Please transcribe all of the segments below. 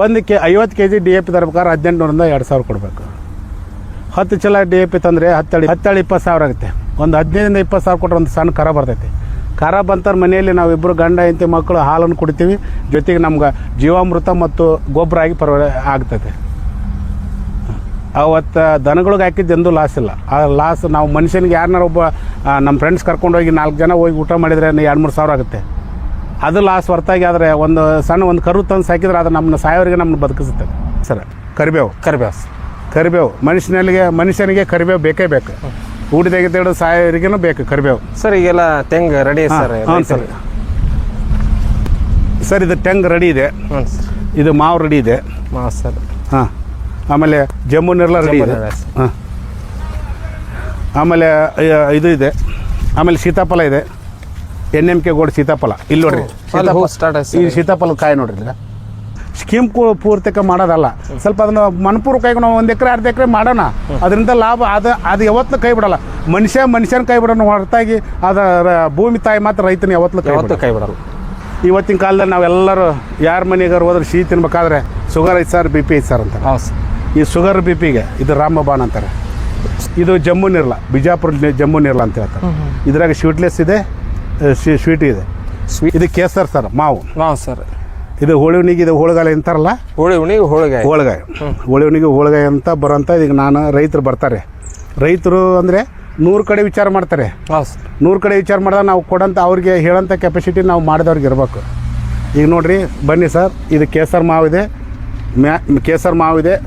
ಒಂದಕ್ಕೆ 50 kg DAP ತರಬೇಕಾದ್ರೆ 1800ರಿಂದ 2000 ಕೊಡಬೇಕು. 10 ಚೀಲ DAP ತಂದರೆ 10 20,000 ಆಗುತ್ತೆ. ಒಂದು 15ರಿಂದ 20,000 ಕೊಟ್ಟರೆ ಒಂದು ಸಣ್ಣ ಕರ ಬರ್ತೈತಿ. ಕರ ಬಂತಾರ ಮನೆಯಲ್ಲಿ ನಾವಿಬ್ಬರು ಗಂಡ ಹೆಂಡತಿ ಮಕ್ಕಳು ಹಾಲನ್ನು ಕುಡಿತೀವಿ, ಜೊತೆಗೆ ನಮ್ಗೆ ಜೀವಾಮೃತ ಮತ್ತು ಗೊಬ್ಬರ ಆಗಿ ಆಗ್ತೈತೆ. ಅವತ್ತು ದನಗಳಿಗೆ ಹಾಕಿದ್ದು ಎಂದೂ ಲಾಸ್ ಇಲ್ಲ. ಆ ಲಾಸ್ ನಾವು ಮನುಷ್ಯನಿಗೆ ಯಾರನ್ನಾರು ಒಬ್ಬ ನಮ್ಮ ಫ್ರೆಂಡ್ಸ್ ಕರ್ಕೊಂಡೋಗಿ 4 ಜನ ಹೋಗಿ ಊಟ ಮಾಡಿದರೆ 2-3 ಸಾವಿರ ಆಗುತ್ತೆ. ಅದು ಲಾಸ್ ಹೊರತಾಗಿ ಆದರೆ ಒಂದು ಕರು ತಂದು ಸಾಕಿದ್ರೆ ಅದು ನಮ್ಮನ್ನ ಸಾಯೋರಿಗೆ ನಮ್ಮನ್ನ ಬದುಕಿಸುತ್ತೆ ಸರ್. ಕರಿಬೇವು ಮನುಷ್ಯನಿಗೆ ಕರಿಬೇವು ಬೇಕೇ ಬೇಕು. ಊಟದಾಗಿದ್ದು ಸಾಯೋರಿಗೂ ಬೇಕು ಕರಿಬೇವು ಸರ್. ಈಗೆಲ್ಲ ತೆಂಗ್ ರೆಡಿ ಸರ್? ಹಾಂ ಸರ್ ಇದು ತೆಂಗ್ ರೆಡಿ ಇದೆ. ಇದು ಮಾವು ರೆಡಿ ಇದೆ ಸರ್. ಹಾಂ, ಆಮೇಲೆ ಜಮ್ಮುನೆಲ್ಲ ರೆಡಿ ಇದೆ. ಹಾಂ, ಆಮೇಲೆ ಇದು ಇದೆ. ಆಮೇಲೆ ಸೀತಾಫಲ ಇದೆ, NMK ಗೋಲ್ಡ್ ಸೀತಾಫಲ. ಇಲ್ಲಿ ನೋಡ್ರಿ ಈ ಸೀತಾಫಲದ ಕಾಯಿ ನೋಡ್ರಿ. ಸ್ಕೀಮ್ ಪೂರ್ತಿಕ ಮಾಡೋದಲ್ಲ, ಸ್ವಲ್ಪ ಅದನ್ನು ಮನಪೂರ್ವಕವಾಗಿ ನಾವು 1 ಎಕರೆ 2 ಎಕರೆ ಮಾಡೋಣ. ಅದರಿಂದ ಲಾಭ ಅದು ಯಾವತ್ತೂ ಕೈ ಬಿಡಲ್ಲ. ಮನುಷ್ಯನ ಕೈ ಬಿಡೋಣ ಹೊರತಾಗಿ ಅದರ ಭೂಮಿ ತಾಯಿ ಮಾತ್ರ ರೈತನ ಯಾವತ್ತೂ ಕೈ ಬಿಡಲ್ಲ. ಇವತ್ತಿನ ಕಾಲದಲ್ಲಿ ನಾವೆಲ್ಲರೂ ಯಾರ ಮನೆಗಾರು ಹೋದ್ರೆ ಸಿಹಿ ತಿನ್ಬೇಕಾದ್ರೆ ಶುಗರ್ ಐತೆ ಸರ್, BP ಐತೆ ಸರ್ ಅಂತ. ಈ ಶುಗರ್ BPಗೆ ಇದು ರಾಮಬಾಣ ಅಂತಾರೆ. ಇದು ಜಮ್ಮು ನಿರ್ಲ, ಬಿಜಾಪುರ ಜಮ್ಮು ನಿರ್ಲ ಅಂತ ಹೇಳ್ತಾರೆ. ಇದ್ರಾಗ ಸ್ವೀಟ್ಲೆಸ್ ಇದೆ, ಸ್ವೀಟ್ ಇದೆ. ಇದು ಕೇಸರ್ ಸರ್, ಮಾವು ಸರ್. ಇದು ಹೋಳಿವಣಿಗೆ, ಇದು ಹೋಳಿಗಾಯಿ ಅಂತಾರಲ್ಲ, ಹೋಳಿಗಾಯಿ ಅಂತ ಬರೋಂಥ. ಈಗ ರೈತರು ಬರ್ತಾರೆ. ರೈತರು ಅಂದರೆ 100 ಕಡೆ ವಿಚಾರ ಮಾಡ್ತಾರೆ. 100 ಕಡೆ ವಿಚಾರ ಮಾಡಿದಾಗ ನಾವು ಕೊಡೋಂಥ ಅವ್ರಿಗೆ ಹೇಳೋಂಥ ಕೆಪಾಸಿಟಿ ನಾವು ಮಾಡಿದವ್ರಿಗೆ ಇರಬೇಕು. ಈಗ ನೋಡಿರಿ ಬನ್ನಿ ಸರ್, ಇದು ಕೇಸರ್ ಮಾವಿದೆ.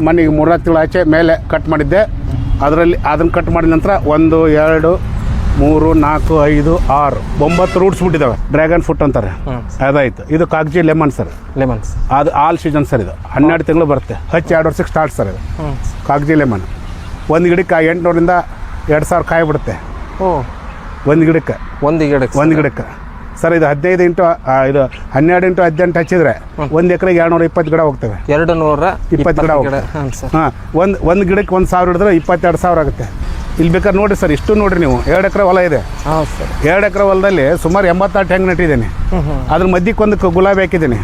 ಮೊನ್ನೆ 3-4 ತಿಂಗಳು ಆಚೆ ಮೇಲೆ ಕಟ್ ಮಾಡಿದ್ದೆ. ಅದನ್ನು ಕಟ್ ಮಾಡಿದ ನಂತರ 1 2 3 4 5 6 9 ರೂಟ್ಸ್ ಬಿಟ್ಟಿದ್ದಾವೆ. ಡ್ರ್ಯಾಗನ್ ಫ್ರೂಟ್ ಅಂತಾರೆ, ಅದಾಯ್ತು. ಇದು ಕಾಗಜಿ ಲೆಮನ್ ಸರ್. ಅದು ಆಲ್ ಸೀಸನ್ ಸರ್. ಇದು 12 ತಿಂಗಳು ಬರುತ್ತೆ. 2 ವರ್ಷಕ್ಕೆ ಸ್ಟಾರ್ಟ್ ಸರ್. ಇದು ಕಾಗಜಿ ಲೆಮನ್. ಒಂದು ಗಿಡಕ್ಕೆ 800ರಿಂದ 2000 ಕಾಯಿ ಬಿಡುತ್ತೆ. ಒಂದು ಗಿಡಕ್ಕೆ ಸರ್. ಇದು 12 into 18 ಹಚ್ಚಿದ್ರೆ 1 ಎಕರೆಗೆ 220 ಗಿಡ ಹೋಗ್ತವೆ. 220 ಗಿಡ ಹೋಗ್ತವೆ. ಹಾಂ, ಒಂದು ಗಿಡಕ್ಕೆ 1000 ಹಿಡಿದ್ರೆ 22,000 ಆಗುತ್ತೆ. ಇಲ್ಲಿ ಬೇಕಾದ್ರೆ ನೋಡಿರಿ ಸರ್, ಇಷ್ಟು ನೋಡಿರಿ ನೀವು. 2 ಎಕರೆ ಹೊಲ ಇದೆ. 2 ಎಕರೆ ಹೊಲದಲ್ಲಿ ಸುಮಾರು 86 ತೆಂಗು ನೆಟ್ಟಿದ್ದೇನೆ. ಅದ್ರ ಮಧ್ಯಕ್ಕೆ ಒಂದು ಗುಲಾಬಿ ಹಾಕಿದ್ದೀನಿ.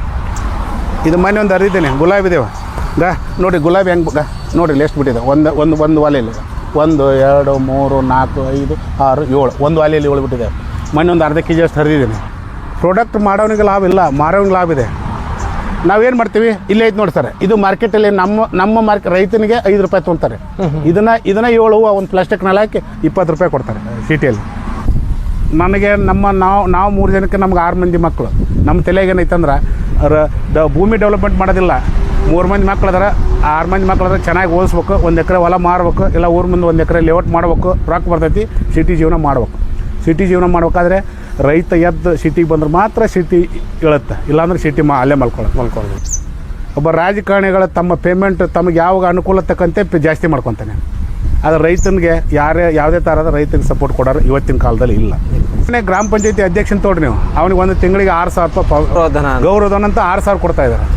ಇದು ಮನೆ ಒಂದು ಹರಿದಿದ್ದೇನೆ. ಗುಲಾಬಿ ಇದೇವ ನೋಡಿ, ಗುಲಾಬಿ ಹೆಂಗೆ ನೋಡಿರಿ ಎಷ್ಟು ಬಿಟ್ಟಿದೆ. ಒಂದು ವಾಲೆಯಲ್ಲಿ 1 2 3 4 5 6 7 ಒಂದು ವಾಲೆಯಲ್ಲಿ 7 ಬಿಟ್ಟಿದೆ. ಮೊನ್ನೆ ಒಂದು ಅರ್ಧ kg ಅಷ್ಟು ಹರಿದಿದ್ದೀನಿ. ಪ್ರಾಡಕ್ಟ್ ಮಾಡೋನಿಗೆ ಲಾಭ ಇಲ್ಲ, ಮಾರೋನಿಗೆ ಲಾಭ ಇದೆ. ನಾವೇನು ಮಾಡ್ತೀವಿ, ಇಲ್ಲೇ ಐತೆ ನೋಡಿ ಸರ್. ಇದು ಮಾರ್ಕೆಟಲ್ಲಿ ನಮ್ಮ ಮಾರ್ಕೆಟ್ ರೈತನಿಗೆ 5 ರೂಪಾಯಿ ತೊಗೊತಾರೆ. ಇದನ್ನು 7 ಒಂದು ಪ್ಲಾಸ್ಟಿಕ್ನಲ್ಲಿ ಹಾಕಿ 20 ರೂಪಾಯಿ ಕೊಡ್ತಾರೆ ಸಿಟಿಯಲ್ಲಿ. ನನಗೆ ನಾವು 3 ಜನಕ್ಕೆ ನಮ್ಗೆ 6 ಮಂದಿ ಮಕ್ಕಳು. ನಮ್ಮ ತಲೆಗೆ ಏನೈತಂದ್ರೆ ಭೂಮಿ ಡೆವಲಪ್ಮೆಂಟ್ ಮಾಡೋದಿಲ್ಲ. 3 ಮಂದಿ ಮಕ್ಳು ಅದಾರ, 6 ಮಂದಿ ಮಕ್ಳು ಅದಾರ. ಚೆನ್ನಾಗಿ ಓದಿಸ್ಬೇಕು, 1 ಎಕರೆ ಹೊಲ ಮಾರ್ಬೇಕು, ಇಲ್ಲ ಊರ ಮುಂದೆ 1 ಎಕರೆ ಲೇಔಟ್ ಮಾಡ್ಬೇಕು, ರೊಕ್ಕ ಬರ್ತೈತಿ. ಸಿಟಿ ಜೀವನ ಮಾಡ್ಬೇಕಾದ್ರೆ ರೈತ ಎದ್ದು ಸಿಟಿಗೆ ಬಂದ್ರೆ ಮಾತ್ರ ಸಿಟಿ ಹೇಳುತ್ತೆ, ಇಲ್ಲಾಂದ್ರೆ ಸಿಟಿ ಅಲ್ಲೇ ಮಲ್ಕೊಳ್ಳೋದು. ಒಬ್ಬ ರಾಜಕಾರಣಿಗಳು ತಮ್ಮ ಪೇಮೆಂಟ್ ತಮಗೆ ಯಾವಾಗ ಅನುಕೂಲ ತಕ್ಕಂತೆ ಜಾಸ್ತಿ ಮಾಡ್ಕೊತಾನೆ. ಆದರೆ ರೈತನಿಗೆ ಯಾವುದೇ ಥರದ ರೈತನಿಗೆ ಸಪೋರ್ಟ್ ಕೊಡೋರು ಇವತ್ತಿನ ಕಾಲದಲ್ಲಿ ಇಲ್ಲ. ಗ್ರಾಮ ಪಂಚಾಯತಿ ಅಧ್ಯಕ್ಷನ ತೋಡ್ರಿ ನೀವು, ಅವನಿಗೆ ಒಂದು ತಿಂಗಳಿಗೆ 6,000 ರೂಪಾಯಿ ಗೌರವಧನ ಅಂತ 6,000 ಕೊಡ್ತಾ ಇದ್ದಾರೆ.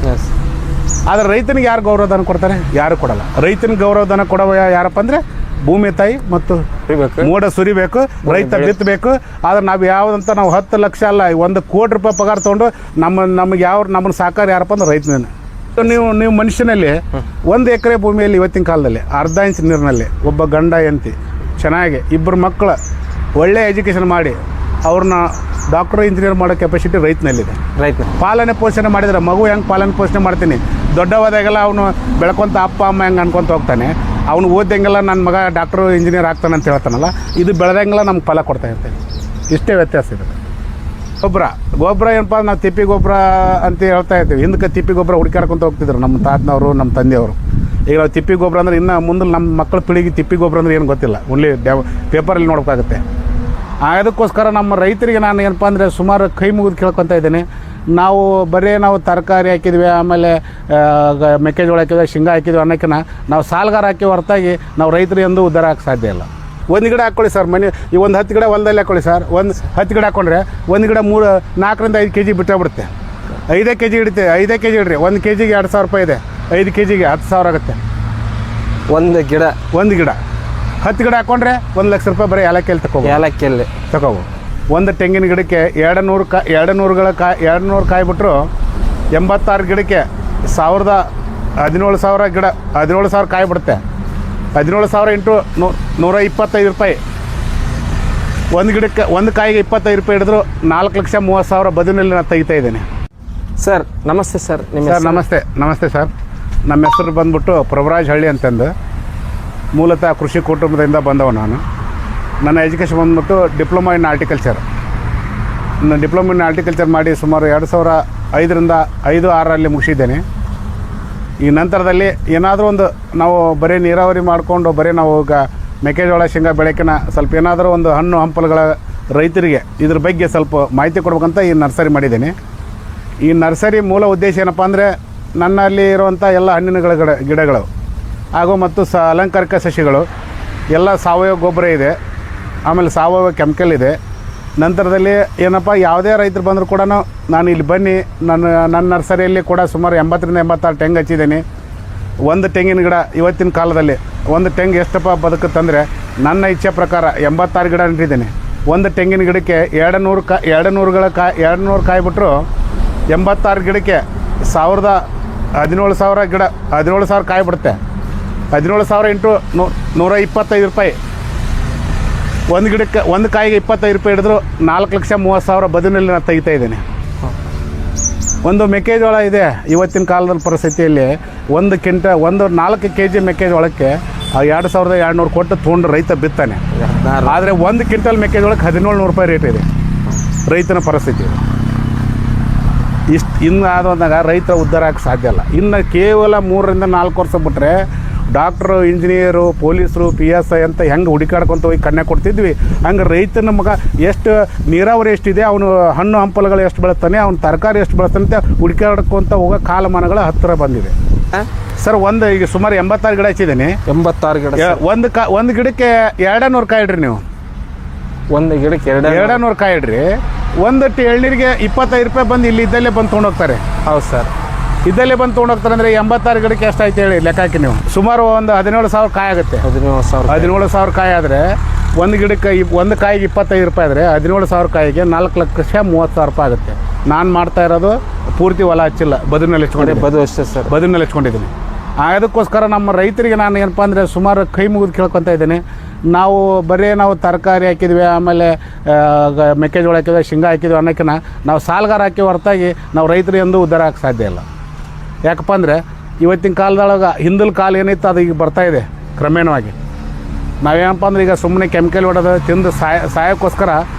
ಆದರೆ ರೈತನಿಗೆ ಯಾರು ಗೌರವಧನ ಕೊಡ್ತಾರೆ? ಯಾರು ಕೊಡಲ್ಲ. ರೈತನಿಗೆ ಗೌರವಧನ ಕೊಡೋ ಯಾರಪ್ಪ ಅಂದರೆ ಭೂಮಿ ತಾಯಿ ಮತ್ತು ಮೋಡ ಸುರಿಬೇಕು, ರೈತ ಬಿತ್ತಬೇಕು. ಆದರೆ ನಾವು ಯಾವುದಂತ ನಾವು 10 ಲಕ್ಷ ಅಲ್ಲ, 1 ಕೋಟಿ ರೂಪಾಯಿ ಪಗಾರ ತೊಗೊಂಡು ನಮ್ಮನ್ನು ಸಾಕಾರ ಯಾರಪ್ಪ ಅಂದ್ರೆ ರೈತನೇ. ನೀವು ಮನುಷ್ಯನಲ್ಲಿ 1 ಎಕರೆ ಭೂಮಿಯಲ್ಲಿ ಇವತ್ತಿನ ಕಾಲದಲ್ಲಿ 1/2 ಇಂಚ್ ನೀರಿನಲ್ಲಿ ಒಬ್ಬ ಗಂಡ ಹೆಂಡತಿ ಚೆನ್ನಾಗಿ 2 ಮಕ್ಕಳು ಒಳ್ಳೆ ಎಜುಕೇಷನ್ ಮಾಡಿ ಅವ್ರನ್ನ ಡಾಕ್ಟರ್ ಇಂಜಿನಿಯರ್ ಮಾಡೋ ಕೆಪಾಸಿಟಿ ರೈತನಲ್ಲಿದೆ. ಪಾಲನೆ ಪೋಷಣೆ ಮಾಡಿದರೆ ಮಗು ಹೆಂಗೆ ಪಾಲನೆ ಪೋಷಣೆ ಮಾಡ್ತೀನಿ, ದೊಡ್ಡವಾದಾಗೆಲ್ಲ ಅವನು ಬೆಳ್ಕೊಂತ ಅಪ್ಪ ಅಮ್ಮ ಹೆಂಗೆ ಅನ್ಕೊತ ಹೋಗ್ತಾನೆ. ಅವನು ಓದ್ದಂಗೆಲ್ಲ ನನ್ನ ಮಗ ಡಾಕ್ಟ್ರು ಇಂಜಿನಿಯರ್ ಆಗ್ತಾನೆ ಅಂತ ಹೇಳ್ತಾನಲ್ಲ, ಇದು ಬೆಳೆದಂಗೆಲ್ಲ ನಮ್ಗೆ ಫಲ ಕೊಡ್ತಾ ಇರ್ತೇವೆ. ಇಷ್ಟೇ ವ್ಯತ್ಯಾಸ ಇದೆ. ಗೊಬ್ಬರ ಏನಪ್ಪ, ನಾವು ತಿಪ್ಪಿ ಗೊಬ್ಬರ ಅಂತ ಹೇಳ್ತಾ ಇರ್ತೀವಿ. ಹಿಂದಕ್ಕೆ ತಿಪ್ಪಿ ಗೊಬ್ಬರ ಹುಡುಕಾಡ್ಕೊಂತ ಹೋಗ್ತಿದ್ರು ನಮ್ಮ ತಾತನವರು, ನಮ್ಮ ತಂದೆಯವರು. ಈಗ ನಾವು ತಿಪ್ಪಿ ಗೊಬ್ಬರ ಅಂದ್ರೆ ಇನ್ನು ಮುಂದೆ ನಮ್ಮ ಮಕ್ಕಳ ಪೀಳಿಗೆ ತಿಪ್ಪಿ ಗೊಬ್ಬರ ಅಂದ್ರೆ ಏನು ಗೊತ್ತಿಲ್ಲ, ಓನ್ಲಿ ಪೇಪರಲ್ಲಿ ನೋಡೋಕ್ಕಾಗುತ್ತೆ. ಅದಕ್ಕೋಸ್ಕರ ನಮ್ಮ ರೈತರಿಗೆ ನಾನು ಏನಪ್ಪ ಅಂದರೆ ಸುಮಾರು ಕೈ ಮುಗಿದು ಕೇಳ್ಕೊತಾ ಇದ್ದೇನೆ. ನಾವು ತರಕಾರಿ ಹಾಕಿದ್ವಿ, ಆಮೇಲೆ ಮೆಕ್ಕೆಜೋಳ ಹಾಕಿದ್ವಿ, ಶೇಂಗಾ ಹಾಕಿದ್ವಿ ಅನ್ನೋಕ್ಕಿಂತ ನಾವು ಸಾಲಗಾರ ಹಾಕಿ ಹೊರತಾಗಿ ನಾವು ರೈತರು ಎಂದು ಉದ್ಧಾರ ಹಾಕಿ ಸಾಧ್ಯ ಇಲ್ಲ. 1 ಗಿಡ ಹಾಕ್ಕೊಳ್ಳಿ ಸರ್, ಈ ಒಂದು 10 ಗಿಡ ಹೊಲದಲ್ಲಿ ಹಾಕ್ಕೊಳ್ಳಿ ಸರ್. 10 ಗಿಡ ಹಾಕ್ಕೊಂಡ್ರೆ 1 ಗಿಡ 4ರಿಂದ 5 kg ಬಿಟ್ಟಬಿಡುತ್ತೆ. 5 kg ಹಿಡಿತೆ, 5 kg ಹಿಡ್ರಿ. 1 kgಗೆ 2,000 ರೂಪಾಯಿ ಇದೆ, 5 kgಗೆ 10,000 ಆಗುತ್ತೆ. ಒಂದು ಗಿಡ 10 ಗಿಡ ಹಾಕ್ಕೊಂಡ್ರೆ 1 ಲಕ್ಷ ರೂಪಾಯಿ ಬರೀ ಏಲಕ್ಕಿಯಲ್ಲಿ ತಗೋವು. ಒಂದು ತೆಂಗಿನ ಗಿಡಕ್ಕೆ 200 ಕಾಯಿ ಬಿಟ್ಟರು 86 ಗಿಡಕ್ಕೆ 17,000 ಗಿಡ, 17,000 ಕಾಯಿ ಬಿಡುತ್ತೆ. 17,000 ಇಂಟು 125 ರೂಪಾಯಿ. ಒಂದು ಗಿಡಕ್ಕೆ, ಒಂದು ಕಾಯಿಗೆ 25 ರೂಪಾಯಿ ಹಿಡಿದ್ರು 4,30,000 ಬದುನಲ್ಲಿ ನಾನು ತೆಗಿತಾ ಇದ್ದೇನೆ. ಸರ್ ನಮಸ್ತೆ ಸರ್. ನಿಮ್ಮ ಸರ್ ನಮಸ್ತೆ ಸರ್. ನಮ್ಮ ಹೆಸರು ಬಂದ್ಬಿಟ್ಟು ಪ್ರಭುರಾಜ್ ಹಳ್ಳಿ ಅಂತಂದು. ಮೂಲತಃ ಕೃಷಿ ಕುಟುಂಬದಿಂದ ಬಂದವ ನಾನು. ನನ್ನ ಎಜುಕೇಷನ್ ಬಂದ್ಬಿಟ್ಟು diploma in horticulture. Diploma in horticulture ಮಾಡಿ ಸುಮಾರು 2005ರಿಂದ 5-6ರಲ್ಲಿ ಮುಗಿಸಿದ್ದೇನೆ. ಈ ನಂತರದಲ್ಲಿ ಏನಾದರೂ ಒಂದು ನಾವು ಬರೀ ನೀರಾವರಿ ಮಾಡಿಕೊಂಡು ಬರೀ ನಾವು ಈಗ ಮೆಕ್ಕೆಜೋಳ ಶೇಂಗಾ ಬೆಳೆಕಿನ ಸ್ವಲ್ಪ ಏನಾದರೂ ಒಂದು ಹಣ್ಣು ಹಂಪಲುಗಳ ರೈತರಿಗೆ ಇದ್ರ ಬಗ್ಗೆ ಸ್ವಲ್ಪ ಮಾಹಿತಿ ಕೊಡ್ಬೇಕಂತ ಈ ನರ್ಸರಿ ಮಾಡಿದ್ದೀನಿ. ಈ ನರ್ಸರಿ ಮೂಲ ಉದ್ದೇಶ ಏನಪ್ಪ ಅಂದರೆ ನನ್ನಲ್ಲಿ ಇರುವಂಥ ಎಲ್ಲ ಹಣ್ಣಿನ ಗಿಡಗಳು ಹಾಗೂ ಮತ್ತು ಅಲಂಕಾರಿಕ ಸಸಿಗಳು ಎಲ್ಲ ಸಾವಯವ ಗೊಬ್ಬರ ಇದೆ, ಆಮೇಲೆ ಸಾವಯವ ಕೆಮಿಕಲ್ ಇದೆ. ನಂತರದಲ್ಲಿ ಏನಪ್ಪ ಯಾವುದೇ ರೈತರು ಬಂದರೂ ಕೂಡ ನಾನು ಇಲ್ಲಿ ಬನ್ನಿ, ನನ್ನ ನರ್ಸರಿಯಲ್ಲಿ ಕೂಡ ಸುಮಾರು 80ರಿಂದ 86 ತೆಂಗು ಹಚ್ಚಿದ್ದೀನಿ. ಒಂದು ತೆಂಗಿನ ಗಿಡ ಇವತ್ತಿನ ಕಾಲದಲ್ಲಿ ಒಂದು ತೆಂಗು ಎಷ್ಟಪ್ಪ ಬದುಕುತ್ತಂದರೆ ನನ್ನ ಇಚ್ಛೆ ಪ್ರಕಾರ 86 ಗಿಡ ನೆಟ್ಟಿದ್ದೀನಿ. ಒಂದು ತೆಂಗಿನ ಗಿಡಕ್ಕೆ 200 ಕಾಯಿ ಬಿಟ್ಟರು 86 ಗಿಡಕ್ಕೆ 17,000 ಗಿಡ, 17,000 ಕಾಯಿ ಬಿಡುತ್ತೆ. 17,000 ಇಂಟು 125 ರೂಪಾಯಿ. ಒಂದು ಗಿಡಕ್ಕೆ, ಒಂದು ಕಾಯಿಗೆ 25 ರೂಪಾಯಿ ಹಿಡಿದ್ರು 4,30,000 ಬದುನಲ್ಲಿ ನಾನು ತೆಗಿತಾ ಇದ್ದೇನೆ. ಒಂದು ಮೆಕ್ಕೆಜೋಳ ಇದೆ ಇವತ್ತಿನ ಕಾಲದ ಪರಿಸ್ಥಿತಿಯಲ್ಲಿ, ಒಂದು 4 kg ಮೆಕ್ಕೆಜೋಳಕ್ಕೆ 2,200 ಕೊಟ್ಟು ತೊಗೊಂಡು ರೈತ ಬಿತ್ತಾನೆ. ಆದರೆ 1 ಕ್ವಿಂಟಲ್ ಮೆಕ್ಕೆಜೋಳಕ್ಕೆ 1,700 ರೂಪಾಯಿ ರೇಟ್ ಇದೆ ರೈತನ ಪರಿಸ್ಥಿತಿ. ಇನ್ನು ಆದಾಗ ರೈತ ಉದ್ಧಾರ ಆಗಕ್ಕೆ ಸಾಧ್ಯ ಇಲ್ಲ. ಇನ್ನು ಕೇವಲ 3ರಿಂದ 4 ವರ್ಷ ಬಿಟ್ಟರೆ ಡಾಕ್ಟ್ರು, ಇಂಜಿನಿಯರು, ಪೊಲೀಸರು, PSI ಅಂತ ಹೆಂಗೆ ಹುಡುಕಾಡ್ಕೊತ ಹೋಗಿ ಕನ್ಯಾ ಕೊಡ್ತಿದ್ವಿ, ಹಂಗೆ ರೈತನ ಮಗ ಎಷ್ಟು ನೀರಾವರಿ ಎಷ್ಟಿದೆ, ಅವನು ಹಣ್ಣು ಹಂಪಲುಗಳು ಎಷ್ಟು ಬೆಳೆಸ್ತಾನೆ, ಅವನು ತರಕಾರಿ ಎಷ್ಟು ಬೆಳೆಸ್ತಾನೆ ಅಂತ ಹುಡುಕಾಡ್ಕೊತ ಹೋಗೋ ಕಾಲಮಾನಗಳ ಹತ್ತಿರ ಬಂದಿದೆ. ಸರ್ ಈಗ ಸುಮಾರು 86 ಗಿಡ ಹಚ್ಚಿದ್ದೀನಿ. 86 ಗಿಡ. ಒಂದು ಗಿಡಕ್ಕೆ 200 ಕಾಯಿ ಇಡ್ರಿ ನೀವು. ಒಂದು ಗಿಡಕ್ಕೆ 200 ಕಾಯಿ ಇಡ್ರಿ. ಒಂದು ಎಳ್ನೀರಿಗೆ 25 ರೂಪಾಯಿ ಬಂದು ಇಲ್ಲಿ ಇದ್ದಲ್ಲೇ ಬಂದು ತೊಗೊಂಡೋಗ್ತಾರೆ. ಹೌದು ಸರ್. ಇದ್ದಲ್ಲೇ ಬಂದು ತೊಗೊಂಡೋಗ್ತಾರೆ ಅಂದರೆ 86 ಗಿಡಕ್ಕೆ ಎಷ್ಟಾಯ್ತು ಹೇಳಿ ಲೆಕ್ಕ ಹಾಕಿ ನೀವು. ಸುಮಾರು ಒಂದು 17,000 ಕಾಯಿ ಆಗುತ್ತೆ. 17,000 ಕಾಯಿ ಆದರೆ ಒಂದು ಗಿಡಕ್ಕೆ ಒಂದು ಕಾಯಿಗೆ 25 ರೂಪಾಯಿ ಆದರೆ 17,000 ಕಾಯಿಗೆ 4,30,000 ರೂಪಾಯಿ ಆಗುತ್ತೆ. ನಾನು ಮಾಡ್ತಾ ಇರೋದು ಪೂರ್ತಿ ಹೊಲ ಹಚ್ಚಿಲ್ಲ, ಬದುನಲ್ಲಿ ಅಷ್ಟೇ ಸರ್. ಬದುನಲ್ಲಿ ಹಚ್ಕೊಂಡಿದ್ದೀನಿ. ಅದಕ್ಕೋಸ್ಕರ ನಮ್ಮ ರೈತರಿಗೆ ನಾನು ಏನಪ್ಪ ಅಂದರೆ ಸುಮಾರು ಕೈ ಮುಗಿದು ಕೇಳ್ಕೊತಾ ಇದ್ದೀನಿ. ನಾವು ತರಕಾರಿ ಹಾಕಿದ್ವಿ, ಆಮೇಲೆ ಮೆಕ್ಕೆಜೋಳ ಹಾಕಿದ್ವಿ, ಶೇಂಗಾ ಹಾಕಿದ್ವಿ ಅನ್ನೋಕ್ಕಿಂತ ನಾವು ಸಾಲಗಾರ ಹಾಕಿ ಹೊರತಾಗಿ ನಾವು ರೈತರು ಎಂದೂ ಉದ್ಧಾರ ಆಗಕ್ಕೆ ಸಾಧ್ಯ ಇಲ್ಲ. ಯಾಕಪ್ಪ ಅಂದರೆ ಇವತ್ತಿನ ಕಾಲದೊಳಗೆ ಹಿಂದಿನ ಕಾಲ ಏನಿತ್ತು ಅದು ಈಗ ಬರ್ತಾಯಿದೆ ಕ್ರಮೇಣವಾಗಿ. ನಾವೇನಪ್ಪ ಅಂದ್ರೆ ಈಗ ಸುಮ್ಮನೆ ಕೆಮಿಕಲ್ ಹೊಡೆದು ತಿಂದು ಸಾಯಕ್ಕೋಸ್ಕರ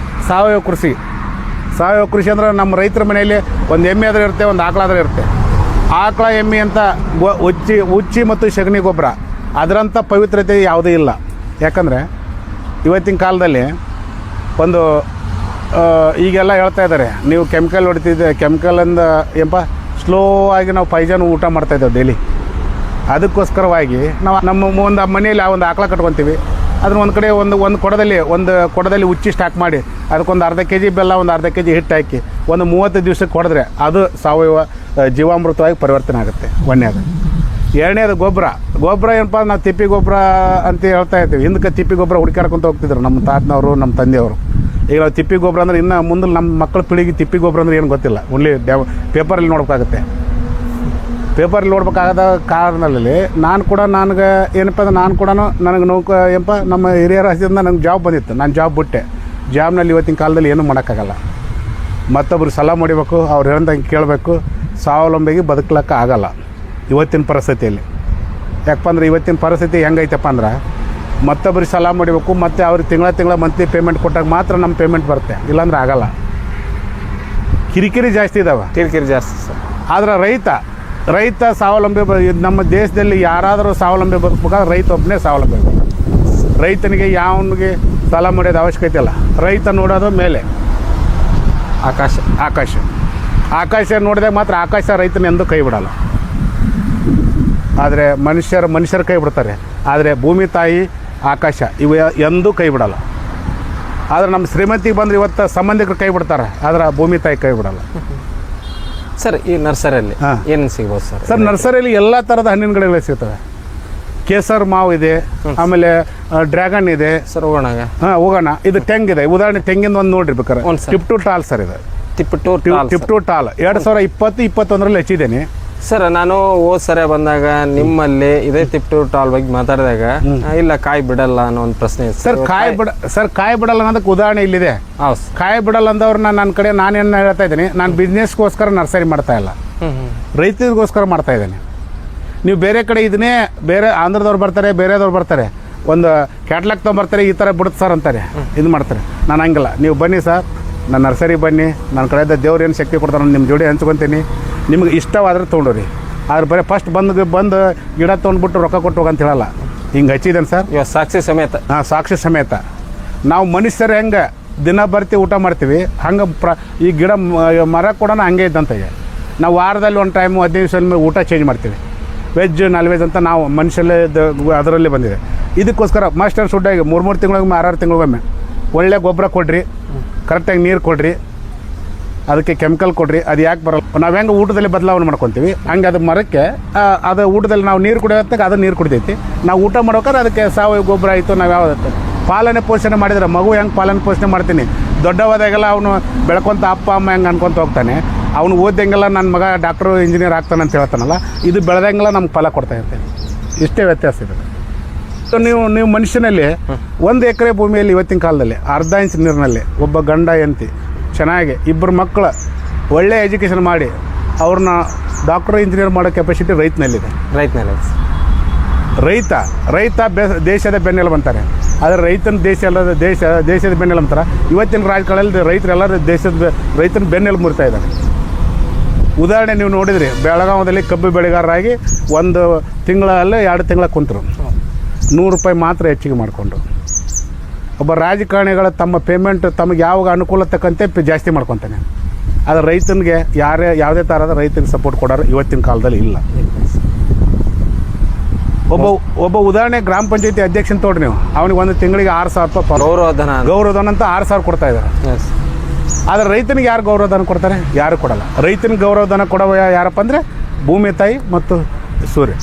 ಸಾವಯವ ಕೃಷಿ ಅಂದ್ರೆ ನಮ್ಮ ರೈತರ ಮನೆಯಲ್ಲಿ ಒಂದು ಎಮ್ಮೆ ಆದರೂ ಇರುತ್ತೆ, ಒಂದು ಆಕಳಾದರೂ ಇರುತ್ತೆ. ಆಕಳ ಎಮ್ಮೆ ಅಂತ ಉಚ್ಚಿ ಮತ್ತು ಸಗಣಿ ಗೊಬ್ಬರ ಅದರಂಥ ಪವಿತ್ರತೆ ಯಾವುದೂ ಇಲ್ಲ. ಯಾಕಂದರೆ ಇವತ್ತಿನ ಕಾಲದಲ್ಲಿ ಒಂದು ಈಗೆಲ್ಲ ಹೇಳ್ತಾ ಇದ್ದಾರೆ, ನೀವು ಕೆಮಿಕಲ್ ಹೊಡಿತಿದ್ದೆ, ಕೆಮಿಕಲಿಂದ ಸ್ಲೋ ಆಗಿ ನಾವು ಪೈಜಾನು ಊಟ ಮಾಡ್ತಾಯಿದ್ದೇವೆ ಡೈಲಿ. ಅದಕ್ಕೋಸ್ಕರವಾಗಿ ನಾವು ನಮ್ಮ ಒಂದು ಮನೆಯಲ್ಲಿ ಒಂದು ಆಕಳ ಕಟ್ಕೊತೀವಿ. ಅದನ್ನ ಒಂದು ಕೊಡದಲ್ಲಿ ಉಚ್ಚಿ ಸ್ಟಾಕ್ ಮಾಡಿ ಅದಕ್ಕೊಂದು ಅರ್ಧ kg ಬೆಲ್ಲ, ಒಂದು ಅರ್ಧ kg ಹಿಟ್ಟು ಹಾಕಿ ಒಂದು 30 ದಿವಸಕ್ಕೆ ಹೊಡೆದ್ರೆ ಅದು ಸಾವಯವ ಜೀವಾಮೃತವಾಗಿ ಪರಿವರ್ತನೆ ಆಗುತ್ತೆ. ಒಂದನೇದು. ಎರಡನೇದು ಗೊಬ್ಬರ ಏನಪ್ಪ, ನಾವು ತಿಪ್ಪಿ ಗೊಬ್ಬರ ಅಂತ ಹೇಳ್ತಾ ಇರ್ತೀವಿ. ಹಿಂದಕ್ಕೆ ತಿಪ್ಪಿ ಗೊಬ್ಬರ ಹುಡುಕಾಡ್ಕೊತ ಹೋಗ್ತಿದ್ರು ನಮ್ಮ ತಾತನವರು, ನಮ್ಮ ತಂದೆಯವರು. ಈಗ ನಾವು ತಿಪ್ಪಿ ಗೊಬ್ಬರ ಅಂದರೆ ಇನ್ನು ಮುಂದೆ ನಮ್ಮ ಮಕ್ಕಳ ಪೀಳಿಗೆ ತಿಪ್ಪಿ ಗೊಬ್ಬರ ಅಂದರೆ ಏನು ಗೊತ್ತಿಲ್ಲ. ಓನ್ಲಿ ಪೇಪರಲ್ಲಿ ನೋಡ್ಬೇಕಾಗುತ್ತೆ. ಪೇಪರಲ್ಲಿ ನೋಡ್ಬೇಕಾಗದ ಕಾರಣದಲ್ಲಿ ನನಗೆ ಏನಪ್ಪ ಅಂದ್ರೆ ನನಗೆ ನಮ್ಮ ಹಿರಿಯರ ಹಸಿದಿಂದ ನನಗೆ ಜಾಬ್ ಬಂದಿತ್ತು. ನಾನು ಜಾಬ್ ಬಿಟ್ಟೆ. ಜಾಬ್ನಲ್ಲಿ ಇವತ್ತಿನ ಕಾಲದಲ್ಲಿ ಏನೂ ಮಾಡೋಕ್ಕಾಗಲ್ಲ. ಮತ್ತೊಬ್ಬರು ಸಲಾಮ್ ಹೊಡಿಬೇಕು, ಅವ್ರು ಹೇಳ್ದಂಗೆ ಕೇಳಬೇಕು. ಸ್ವಾವಲಂಬಿಗೆ ಬದುಕಲಿಕ್ಕೆ ಆಗಲ್ಲ ಇವತ್ತಿನ ಪರಿಸ್ಥಿತಿಯಲ್ಲಿ. ಯಾಕಪ್ಪ ಅಂದ್ರೆ ಇವತ್ತಿನ ಪರಿಸ್ಥಿತಿ ಹೆಂಗೈತಪ್ಪ ಅಂದ್ರೆ ಮತ್ತೊಬ್ಬರಿಗೆ ಸಲಾಮ್ ಹೊಡಿಬೇಕು, ಮತ್ತು ಅವ್ರಿಗೆ ತಿಂಗಳ ಮಂತ್ಲಿ ಪೇಮೆಂಟ್ ಕೊಟ್ಟಾಗ ಮಾತ್ರ ನಮ್ಮ ಪೇಮೆಂಟ್ ಬರುತ್ತೆ, ಇಲ್ಲಾಂದ್ರೆ ಆಗಲ್ಲ. ಕಿರಿಕಿರಿ ಜಾಸ್ತಿ ಇದ್ದಾವೆ. ಸರ್. ಆದರೆ ರೈತ ಸ್ವಾವಲಂಬಿ ನಮ್ಮ ದೇಶದಲ್ಲಿ ಯಾರಾದರೂ ಸ್ವಾವಲಂಬಿ ಬದುಕಬೇಕಾದ್ರೆ ರೈತ ಒಬ್ಬನೇ ಸ್ವಾವಲಂಬಿ. ರೈತನಿಗೆ ಯಾವನಿಗೆ ಸಾಲ ಮಾಡೋದು ಅವಶ್ಯಕತೆ ಇಲ್ಲ. ರೈತ ನೋಡೋದು ಮೇಲೆ ಆಕಾಶ ನೋಡಿದಾಗ ಮಾತ್ರ ಆಕಾಶ ರೈತನ ಎಂದೂ ಕೈ ಬಿಡಲ್ಲ. ಆದರೆ ಮನುಷ್ಯರು ಕೈ ಬಿಡ್ತಾರೆ, ಆದರೆ ಭೂಮಿ ತಾಯಿ, ಆಕಾಶ ಇವು ಎಂದೂ ಕೈ ಬಿಡಲ್ಲ. ಆದರೆ ನಮ್ಮ ಶ್ರೀಮಂತಿಗೆ ಬಂದರೆ ಇವತ್ತು ಸಂಬಂಧಿಕರು ಕೈ ಬಿಡ್ತಾರೆ, ಆದರೆ ಭೂಮಿ ತಾಯಿ ಕೈ ಬಿಡಲ್ಲ. ಸರ್, ಈ ನರ್ಸರಿಯಲ್ಲಿ ಏನು ಸಿಗ್ಬೋದು ಸರ್? ಸರ್, ನರ್ಸರಿಯಲ್ಲಿ ಎಲ್ಲ ಥರದ ಹಣ್ಣಿನ ಗಿಡಗಳು ಸಿಗ್ತವೆ. ಕೇಸರ್ ಮಾವು ಇದೆ, ಆಮೇಲೆ ಡ್ರ್ಯಾಗನ್ ಇದೆ. ಸರ್ ಹೋಗೋಣ. ಇದು ತೆಂಗಿದೆ. ಉದಾಹರಣೆ ತೆಂಗಿಂದ ಒಂದು ನೋಡ್ರಿ ಬೇಕಾರೆ ಟಿಪ್ ಟು ಟಾಲ್ ಸರ್. ಇದು ಟಿಪ್ ಟು ಟಾಲ್ 2020-21ರಲ್ಲಿ ಹಚ್ಚಿದ್ದೇನೆ. ಸರ್ ನಾನು ಹೋದ್ ಸರಿ ಬಂದಾಗ ನಿಮ್ಮಲ್ಲಿ ಇದೇ ತಿಪ್ಟೂರು ಟಾಲ್ ಬಗ್ಗೆ ಮಾತಾಡಿದಾಗ ಇಲ್ಲ ಕಾಯಿ ಬಿಡಲ್ಲ ಅನ್ನೋ ಒಂದು ಪ್ರಶ್ನೆ ಇತ್ತು. ಸರ್ ಕಾಯಿ ಬಿಡಲ್ಲ ಅನ್ನೋದಕ್ಕೆ ಉದಾಹರಣೆ ಇಲ್ಲಿದೆ. ಹೌದು ಸರ್. ಕಾಯಿ ಬಿಡಲ್ಲ ಅಂದವ್ರನ್ನ ನನ್ನ ಕಡೆ ನಾನೇನು ಹೇಳ್ತಾ ಇದ್ದೀನಿ, ನಾನು ಬಿಸ್ನೆಸ್ಗೋಸ್ಕರ ನರ್ಸರಿ ಮಾಡ್ತಾ ಇಲ್ಲ, ರೈತರಿಗೋಸ್ಕರ ಮಾಡ್ತಾ ಇದ್ದೀನಿ. ನೀವು ಬೇರೆ ಕಡೆ ಇದನ್ನೇ ಬೇರೆ ಆಂಧ್ರದವ್ರು ಬರ್ತಾರೆ, ಬೇರೆದವ್ರು ಬರ್ತಾರೆ, ಒಂದು ಕ್ಯಾಟ್ಲಾಗ್ ತೊಗೊಂಬರ್ತಾರೆ, ಈ ಥರ ಬಿಡುತ್ತೆ ಸರ್ ಅಂತಾರೆ, ಇದು ಮಾಡ್ತಾರೆ. ನಾನು ಹಂಗಿಲ್ಲ, ನೀವು ಬನ್ನಿ ಸರ್, ನನ್ನ ನರ್ಸರಿ ಬನ್ನಿ, ನನ್ನ ಕಡೆಯಿಂದ ದೇವ್ರು ಏನು ಶಕ್ತಿ ಕೊಡ್ತಾರೆ ನಿಮ್ಮ ಜೋಡಿ ಹಂಚ್ಕೊತೀನಿ, ನಿಮ್ಗೆ ಇಷ್ಟವಾದ್ರೆ ತೊಗೊಂಡ್ರಿ. ಆದ್ರೆ ಬರೀ ಫಸ್ಟ್ ಬಂದು ಗಿಡ ತೊಗೊಂಡ್ಬಿಟ್ಟು ರೊಕ್ಕ ಕೊಟ್ಟು ಹೋಗಂತ ಹೇಳಲ್ಲ. ಹಿಂಗೆ ಹಚ್ಚಿದ್ದೇನೆ ಸರ್, ಇವಾಗ ಸಾಕ್ಷಿ ಸಮೇತ. ಹಾಂ, ಸಾಕ್ಷಿ ಸಮೇತ. ನಾವು ಮನುಷ್ಯರು ಹೆಂಗೆ ದಿನ ಬರ್ತೀವಿ ಊಟ ಮಾಡ್ತೀವಿ, ಹಂಗೆ ಈ ಗಿಡ ಮರ ಕೂಡ ಹಂಗೆ ಇದ್ದಂತೆಗೆ ನಾವು ವಾರದಲ್ಲಿ ಒಂದು ಟೈಮು 15 ದಿವಸ ಊಟ ಚೇಂಜ್ ಮಾಡ್ತೀವಿ. ವೆಜ್ ನಾನ್ ವೆಜ್ ಅಂತ ನಾವು ಮನುಷ್ಯಲ್ಲೇ ಅದರಲ್ಲಿ ಬಂದಿದೆ. ಇದಕ್ಕೋಸ್ಕರ ಮಾಸ್ಟರ್ ಸುಡ್ಡಾಗಿ 3 ತಿಂಗಳಿಗೊಮ್ಮೆ 6 ತಿಂಗಳಿಗೊಮ್ಮೆ ಒಳ್ಳೆ ಗೊಬ್ಬರ ಕೊಡ್ರಿ, ಕರೆಕ್ಟಾಗಿ ನೀರು ಕೊಡ್ರಿ, ಅದಕ್ಕೆ ಕೆಮಿಕಲ್ ಕೊಡ್ರಿ. ಅದು ಯಾಕೆ ಬರಲ್ಲ, ನಾವು ಹೆಂಗೆ ಊಟದಲ್ಲಿ ಬದಲಾವಣೆ ಮಾಡ್ಕೊತೀವಿ ಹಂಗೆ ಅದು ಮರಕ್ಕೆ ಅದು ಊಟದಲ್ಲಿ ನಾವು ನೀರು ಕುಡಿಯೋತ್ತಾಗ ಅದು ನೀರು ಕುಡಿತೈತಿ. ನಾವು ಊಟ ಮಾಡ್ಬೇಕಾದ್ರೆ ಅದಕ್ಕೆ ಸಾವಯವ ಗೊಬ್ಬರ ಆಯಿತು. ನಾವು ಯಾವ್ದು ಪಾಲನೆ ಪೋಷಣೆ ಮಾಡಿದ್ರೆ ಮಗು ಹೆಂಗೆ ಪಾಲನೆ ಪೋಷಣೆ ಮಾಡ್ತೀನಿ, ದೊಡ್ಡವಾದಾಗೆಲ್ಲ ಅವನು ಬೆಳ್ಕೊತ ಅಪ್ಪ ಅಮ್ಮ ಹೆಂಗೆ ಅನ್ಕೊತ ಹೋಗ್ತಾನೆ, ಅವನು ಓದಂಗೆಲ್ಲ ನನ್ನ ಮಗ ಡಾಕ್ಟ್ರು ಇಂಜಿನಿಯರ್ ಆಗ್ತಾನೆ ಅಂತ ಹೇಳ್ತಾನಲ್ಲ, ಇದು ಬೆಳೆದಂಗೆಲ್ಲ ನಮ್ಗೆ ಫಲ ಕೊಡ್ತಾ ಇರ್ತೇನೆ. ಇಷ್ಟೇ ವ್ಯತ್ಯಾಸ ಇದೆ. ನೀವು ಮನುಷ್ಯನಲ್ಲಿ 1 ಎಕರೆ ಭೂಮಿಯಲ್ಲಿ ಇವತ್ತಿನ ಕಾಲದಲ್ಲಿ ಅರ್ಧ ಇಂಚ್ ನೀರಿನಲ್ಲಿ ಒಬ್ಬ ಗಂಡ ಹೆಂಡತಿ ಚೆನ್ನಾಗಿ 2 ಮಕ್ಕಳು ಒಳ್ಳೆ ಎಜುಕೇಷನ್ ಮಾಡಿ ಅವ್ರನ್ನ ಡಾಕ್ಟ್ರು ಇಂಜಿನಿಯರ್ ಮಾಡೋ ಕೆಪಾಸಿಟಿ ರೈತನಲ್ಲಿದೆ. ರೈತ ದೇಶದ ಬೆನ್ನೆಲುಬು ಅಂತಾರೆ. ಆದರೆ ರೈತನ ದೇಶದ ಬೆನ್ನೆಲುಬು ಅಂತಾರೆ. ಇವತ್ತಿನ ರಾಜಕಾರಣದಲ್ಲಿ ರೈತರೆಲ್ಲರೂ ರೈತನ ಬೆನ್ನೆಲುಬು ಮುರಿತಾ ಇದ್ದಾರೆ. ಉದಾಹರಣೆ ನೀವು ನೋಡಿದ್ರಿ, ಬೆಳಗಾವದಲ್ಲಿ ಕಬ್ಬು ಬೆಳೆಗಾರರಾಗಿ 1 ತಿಂಗಳಲ್ಲಿ 2 ತಿಂಗಳ ಕುಂತರು, ₹100 ಮಾತ್ರ ಹೆಚ್ಚಿಗೆ ಮಾಡಿಕೊಂಡು. ಒಬ್ಬ ರಾಜಕಾರಣಿಗಳ ತಮ್ಮ ಪೇಮೆಂಟ್ ತಮಗೆ ಯಾವಾಗ ಅನುಕೂಲ ತಕ್ಕಂತೆ ಜಾಸ್ತಿ ಮಾಡ್ಕೊತಾನೆ. ಆದರೆ ರೈತನಿಗೆ ಯಾವುದೇ ಥರದ ರೈತನಿಗೆ ಸಪೋರ್ಟ್ ಕೊಡೋರು ಇವತ್ತಿನ ಕಾಲದಲ್ಲಿ ಇಲ್ಲ. ಒಬ್ಬ ಉದಾಹರಣೆ ಗ್ರಾಮ ಪಂಚಾಯತಿ ಅಧ್ಯಕ್ಷನ ತೋಡ್ರಿ ನೀವು, ಅವನಿಗೆ 1 ತಿಂಗಳಿಗೆ ₹6,000 ಗೌರವಧನ ಅಂತ 6,000 ಕೊಡ್ತಾ ಇದ್ದಾರೆ. ಆದರೆ ರೈತನಿಗೆ ಯಾರು ಗೌರವಧನ ಕೊಡ್ತಾರೆ? ಯಾರು ಕೊಡಲ್ಲ. ರೈತನಿಗೆ ಗೌರವಧನ ಕೊಡೋ ಯಾರಪ್ಪ ಅಂದರೆ ಭೂಮಿ ತಾಯಿ ಮತ್ತು ಸೂರ್ಯ.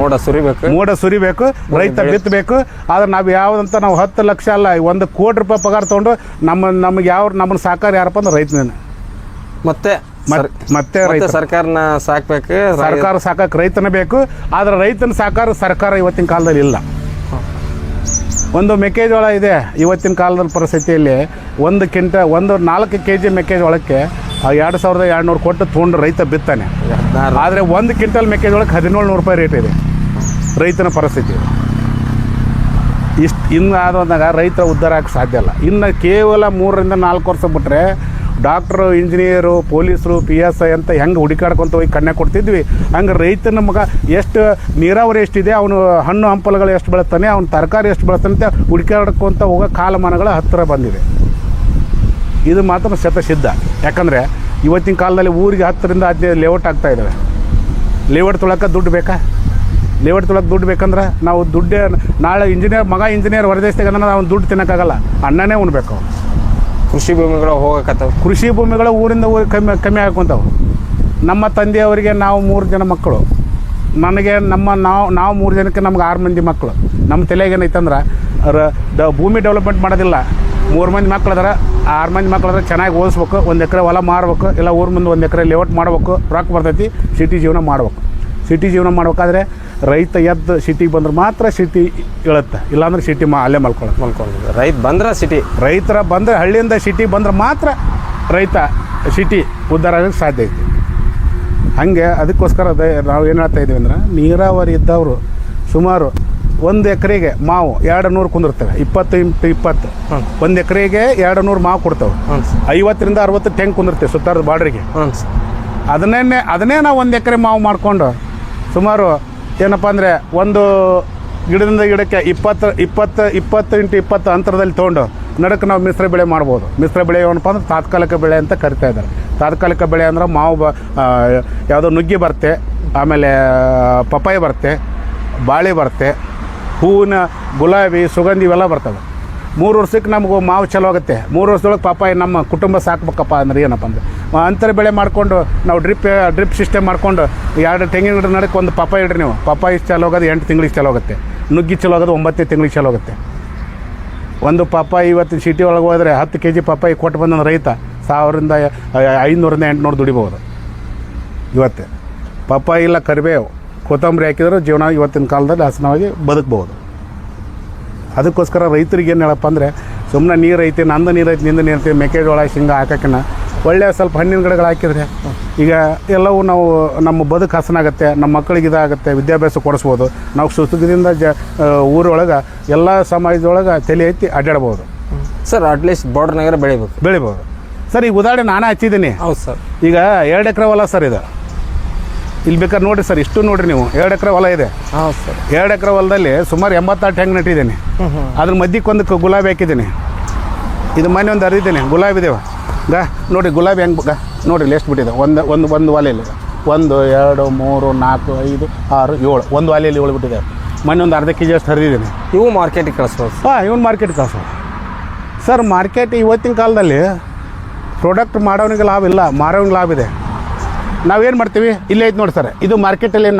ಮೋಡ ಸುರಿಬೇಕು, ರೈತ ಬಿತ್ತಬೇಕು. ಆದ್ರೆ ನಾವು ಯಾವುದಂತ ನಾವು 10 ಲಕ್ಷ ಅಲ್ಲ, 1 ಕೋಟಿ ರೂಪಾಯಿ ಪಗಾರ ತೊಗೊಂಡು ನಮ್ಮನ್ನು ಸಾಕಾರ ಯಾರಪ್ಪ ಅಂದ್ರೆ ರೈತನೇ. ಮತ್ತೆ ಸರ್ಕಾರನ ಸಾಕ್ಬೇಕು, ಸರ್ಕಾರ ಸಾಕಕ್ಕೆ ರೈತನ ಬೇಕು. ಆದರೆ ರೈತನ ಸಾಕಾರ ಸರ್ಕಾರ ಇವತ್ತಿನ ಕಾಲದಲ್ಲಿ ಇಲ್ಲ. ಒಂದು ಮೆಕ್ಕೆಜೋಳ ಇದೆ ಇವತ್ತಿನ ಕಾಲದ ಪರಿಸ್ಥಿತಿಯಲ್ಲಿ, 4 kg ಮೆಕ್ಕೆಜೋಳಕ್ಕೆ 2,200 ಕೊಟ್ಟು ತೊಗೊಂಡು ರೈತ ಬಿತ್ತಾನೆ. ಆದರೆ 1 ಕ್ವಿಂಟಲ್ ಮೆಕ್ಕೆಜೋಳಕ್ಕೆ ₹1,700 ರೇಟ್ ಇದೆ ರೈತನ ಪರಿಸ್ಥಿತಿ. ಇನ್ನು ಆದಾಗ ರೈತ ಉದ್ಧಾರ ಆಗಕ್ಕೆ ಸಾಧ್ಯ ಇಲ್ಲ. ಇನ್ನು ಕೇವಲ 3 ರಿಂದ 4 ವರ್ಷ ಬಿಟ್ಟರೆ ಡಾಕ್ಟ್ರು, ಇಂಜಿನಿಯರು, ಪೊಲೀಸರು, PSI ಅಂತ ಹೆಂಗೆ ಹುಡುಕಾಡ್ಕೊತ ಹೋಗಿ ಕಣ್ಣೆ ಕೊಡ್ತಿದ್ವಿ, ಹಂಗೆ ರೈತನ ಮಗ ಎಷ್ಟು ನೀರಾವರಿ ಎಷ್ಟಿದೆ, ಅವನು ಹಣ್ಣು ಹಂಪಲುಗಳು ಎಷ್ಟು ಬೆಳೆಸ್ತಾನೆ, ಅವನು ತರಕಾರಿ ಎಷ್ಟು ಬೆಳೆಸ್ತಾನೆ ಅಂತ ಹುಡುಕಾಡ್ಕೊತ ಹೋಗೋ ಕಾಲಮಾನಗಳ ಹತ್ತಿರ ಬಂದಿದೆ. ಇದು ಮಾತ್ರ ಶತಸಿದ್ಧ. ಯಾಕಂದರೆ ಇವತ್ತಿನ ಕಾಲದಲ್ಲಿ ಊರಿಗೆ 10 ರಿಂದ 15 ಲೇಔಟ್ ಆಗ್ತಾ ಇದ್ದಾವೆ. ಲೇಔಟ್ ತೊಳಕ್ಕೆ ದುಡ್ಡು ಬೇಕಾ? ಲೇಔಟ್ ತೊಳಕ್ಕೆ ದುಡ್ಡು ಬೇಕಂದ್ರೆ ನಾವು ನಾಳೆ ಇಂಜಿನಿಯರ್ ಹೊರದೇಶದಾಗ ನಾವು ದುಡ್ಡು ತಿನ್ನೋಕ್ಕಾಗಲ್ಲ, ಅನ್ನನೇ ಉಣ್ಬೇಕು. ಕೃಷಿ ಭೂಮಿಗಳು ಹೋಗಕತ್ತವೆ. ಕೃಷಿ ಭೂಮಿಗಳು ಊರಿಂದ ಊರಿಗೆ ಕಮ್ಮಿ ಹಾಕೊಂತಾವೆ. ನಮ್ಮ ತಂದೆಯವರಿಗೆ ನಾವು 3 ಜನ ಮಕ್ಕಳು, ನನಗೆ ನಾವು 3 ಜನಕ್ಕೆ ನಮ್ಗೆ 6 ಮಂದಿ ಮಕ್ಕಳು. ನಮ್ಮ ತಲೆಗೆ ಏನೈತಂದ್ರೆ ಭೂಮಿ ಡೆವಲಪ್ಮೆಂಟ್ ಮಾಡೋದಿಲ್ಲ. 3 ಮಂದಿ ಮಕ್ಳು ಅದಾರ, 6 ಮಂದಿ ಮಕ್ಳು ಅದಾರ, ಚೆನ್ನಾಗಿ ಓದಿಸ್ಬೇಕು, 1 ಎಕರೆ ಹೊಲ ಮಾರ್ಬೇಕು, ಇಲ್ಲ ಊರ ಮುಂದೆ 1 ಎಕರೆ ಲೇಔಟ್ ಮಾಡ್ಬೇಕು, ರೊಕ್ಕ ಬರ್ತೈತಿ, ಸಿಟಿ ಜೀವನ ಮಾಡ್ಬೇಕು. ಸಿಟಿ ಜೀವನ ಮಾಡ್ಬೇಕಾದ್ರೆ ರೈತ ಎದ್ದು ಸಿಟಿಗೆ ಬಂದ್ರೆ ಮಾತ್ರ ಸಿಟಿ ಹೇಳುತ್ತೆ, ಇಲ್ಲಾಂದ್ರೆ ಸಿಟಿ ಅಲ್ಲೇ ಮಲ್ಕೊಳ್ಳೋದು. ರೈತರ ಬಂದರೆ ಹಳ್ಳಿಯಿಂದ ಸಿಟಿ ಬಂದ್ರೆ ಮಾತ್ರ ರೈತ ಸಿಟಿ ಉದ್ಧಾರ ಆಗೋಕ್ಕೆ ಸಾಧ್ಯ ಐತಿ. ಹಾಗೆ ಅದಕ್ಕೋಸ್ಕರ ನಾವು ಏನು ಹೇಳ್ತಾ ಇದ್ದೀವಿ ಅಂದ್ರೆ, ನೀರಾವರಿ ಇದ್ದವರು ಸುಮಾರು 1 ಎಕರೆಗೆ ಮಾವು 200 ಕುಂದಿರ್ತವೆ, 20 × 20 1 ಎಕರೆಗೆ 200 ಮಾವು ಕೊಡ್ತವೆ. 50 ರಿಂದ 60 ತೆಂಗು ಕುಂದಿರ್ತೇವೆ ಸುತ್ತಾರದ ಬಾರ್ಡ್ರಿಗೆ. ಅದನ್ನೇ ನಾವು 1 ಎಕರೆ ಮಾವು ಮಾಡಿಕೊಂಡು ಸುಮಾರು ಏನಪ್ಪ ಅಂದರೆ ಒಂದು ಗಿಡದಿಂದ ಗಿಡಕ್ಕೆ 20 × 20 ಅಂತರದಲ್ಲಿ ತೊಗೊಂಡು ನಡಕ್ಕೆ ನಾವು ಮಿಶ್ರ ಬೆಳೆ ಮಾಡ್ಬೋದು. ಮಿಶ್ರ ಬೆಳೆ ಏನಪ್ಪ ಅಂದ್ರೆ ತಾತ್ಕಾಲಿಕ ಬೆಳೆ ಅಂತ ಕರಿತಾ ಇದ್ದಾರೆ. ತಾತ್ಕಾಲಿಕ ಬೆಳೆ ಅಂದ್ರೆ ಮಾವು ಯಾವುದೋ ನುಗ್ಗಿ ಬರುತ್ತೆ, ಆಮೇಲೆ ಪಪ್ಪಾಯ ಬರುತ್ತೆ, ಬಾಳೆ ಬರುತ್ತೆ, ಹೂವಿನ ಗುಲಾಬಿ, ಸುಗಂಧಿ ಇವೆಲ್ಲ ಬರ್ತವೆ. 3 ವರ್ಷಕ್ಕೆ ನಮಗೂ ಮಾವು ಚಲೋ ಆಗುತ್ತೆ. 3 ವರ್ಷದೊಳಗೆ ಪಪ್ಪಾಯ ನಮ್ಮ ಕುಟುಂಬ ಸಾಕ್ಬೇಕಪ್ಪ ಅಂದ್ರೆ ಏನಪ್ಪ ಅಂದರೆ ಅಂತರ ಬೆಳೆ ಮಾಡಿಕೊಂಡು ನಾವು ಡ್ರಿಪ್ ಸಿಸ್ಟಮ್ ಮಾಡಿಕೊಂಡು 2 ತೆಂಗಿನ ಗಿಡ ನಡಕ್ಕೆ 1 ಪಪ್ಪಾಯ ಇಡ್ರಿ ನೀವು. ಪಪ್ಪಾಯ ಚಲೋ ಆಗೋದು 8 ತಿಂಗಳಿಗೆ ಚಲೋ ಆಗುತ್ತೆ. ನುಗ್ಗಿ ಚಲೋ ಆಗೋದು 9 ತಿಂಗಳಿಗೆ ಚಲೋ ಆಗುತ್ತೆ. 1 ಪಪ್ಪಾಯ ಇವತ್ತು ಸಿಟಿ ಒಳಗೆ ಹೋದರೆ 10 kg ಪಪ್ಪಾಯ ಕೊಟ್ಟು ಬಂದ ರೈತ 1,500 ರಿಂದ 800 ದುಡಿಬೋದು. ಇವತ್ತೇ ಪಪ್ಪಾಯಿ ಇಲ್ಲ ಕರಿಬೇವು ಕೊತ್ತಂಬರಿ ಹಾಕಿದ್ರೆ ಜೀವನ ಇವತ್ತಿನ ಕಾಲದಲ್ಲಿ ಹಸನವಾಗಿ ಬದುಕ್ಬೋದು. ಅದಕ್ಕೋಸ್ಕರ ರೈತರಿಗೆ ಏನು ಹೇಳಪ್ಪ ಅಂದರೆ ಸುಮ್ಮನೆ ನೀರು ಐತಿ, ನಂದು ನೀರು ಐತಿ, ನಿಂದು ನೀರು ಐತಿ, ಮೆಕ್ಕೆಜೋಳ ಶೇಂಗಾ ಹಾಕೋಕ್ಕಿನ್ನ ಒಳ್ಳೆಯ ಸ್ವಲ್ಪ ಹಣ್ಣಿನ ಗಿಡಗಳು ಹಾಕಿದರೆ ಈಗ ಎಲ್ಲವೂ ನಾವು ನಮ್ಮ ಬದುಕು ಹಸನಾಗುತ್ತೆ, ನಮ್ಮ ಮಕ್ಕಳಿಗೆ ಇದಾಗುತ್ತೆ, ವಿದ್ಯಾಭ್ಯಾಸ ಕೊಡಿಸ್ಬೋದು. ನಾವು ಸುಸುಖದಿಂದ ಊರೊಳಗೆ ಎಲ್ಲ ಸಮಾಜದೊಳಗೆ ತಲೆ ಎತ್ತಿ ಅಡ್ಡಾಡ್ಬೋದು ಸರ್. ಅಟ್ಲೀಸ್ಟ್ ಬಾರ್ಡರ್ನಾಗ ಬೆಳಿಬೋದು ಸರ್. ಈಗ ಉದಾಹರಣೆ ನಾನೇ ಹಚ್ಚಿದ್ದೀನಿ. ಹೌದು ಸರ್. ಈಗ 2 ಎಕರೆ ಹೊಲ ಸರ್ ಇದು. ಇಲ್ಲಿ ಬೇಕಾದ್ರೆ ನೋಡಿರಿ ಸರ್, ಇಷ್ಟು ನೋಡಿರಿ ನೀವು, 2 ಎಕರೆ ಹೊಲ ಇದೆ. ಹೌದು ಸರ್. 2 ಎಕರೆ ಹೊಲದಲ್ಲಿ ಸುಮಾರು 88 ಹೆಂಗೆ ನೆಟ್ಟಿದ್ದೀನಿ. ಅದ್ರ ಮಧ್ಯಕ್ಕೊಂದು ಗುಲಾಬಿ ಹಾಕಿದ್ದೀನಿ. ಇದು ಮನೆ ಒಂದು ಹರಿದಿದ್ದೀನಿ, ಗುಲಾಬಿ ಇದೇವ ನೋಡಿರಿ, ಗುಲಾಬಿ ಹೆಂಗೆ ನೋಡಿರಿ ಎಷ್ಟು ಬಿಟ್ಟಿದೆ. ಒಂದು ವಾಲೆಯಲ್ಲಿ 1 2 3 4 5 6 7 ಒಂದು ವಾಲೆಯಲ್ಲಿ 7 ಬಿಟ್ಟಿದೆ. ಮೊನ್ನೆ ಒಂದು ಅರ್ಧ ಕೆಜಿ ಅಷ್ಟು ಹರಿದಿದ್ದೀನಿ. ಇವು ಮಾರ್ಕೆಟಿಗೆ ಕಳಿಸ್ಬೋದು. ಇವನು ಮಾರ್ಕೆಟ್ ಕಳ್ಸೋದು ಸರ್. ಮಾರ್ಕೆಟ್ ಇವತ್ತಿನ ಕಾಲದಲ್ಲಿ ಪ್ರಾಡಕ್ಟ್ ಮಾಡೋನಿಗೆ ಲಾಭ ಇಲ್ಲ, ಮಾರೋನಿಗೆ ಲಾಭ ಇದೆ. ನಾವೇನು ಮಾಡ್ತೀವಿ, ಇಲ್ಲೇ ಐತೆ ನೋಡಿ ಸರ್, ಇದು ಮಾರ್ಕೆಟಲ್ಲಿ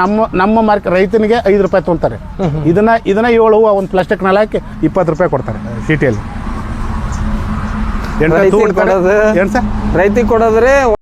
ನಮ್ಮ ರೈತನಿಗೆ 5 ರೂಪಾಯಿ ತೊಗೊತಾರೆ. ಇದನ್ನ 7 ಒಂದು ಪ್ಲಾಸ್ಟಿಕ್ನಲ್ಲಿ ಹಾಕಿ 20 ರೂಪಾಯಿ ಕೊಡ್ತಾರೆ ಸಿಟಿಯಲ್ಲಿ. ರೈತಿಗೆ ಕೊಡೋದ್ರೆ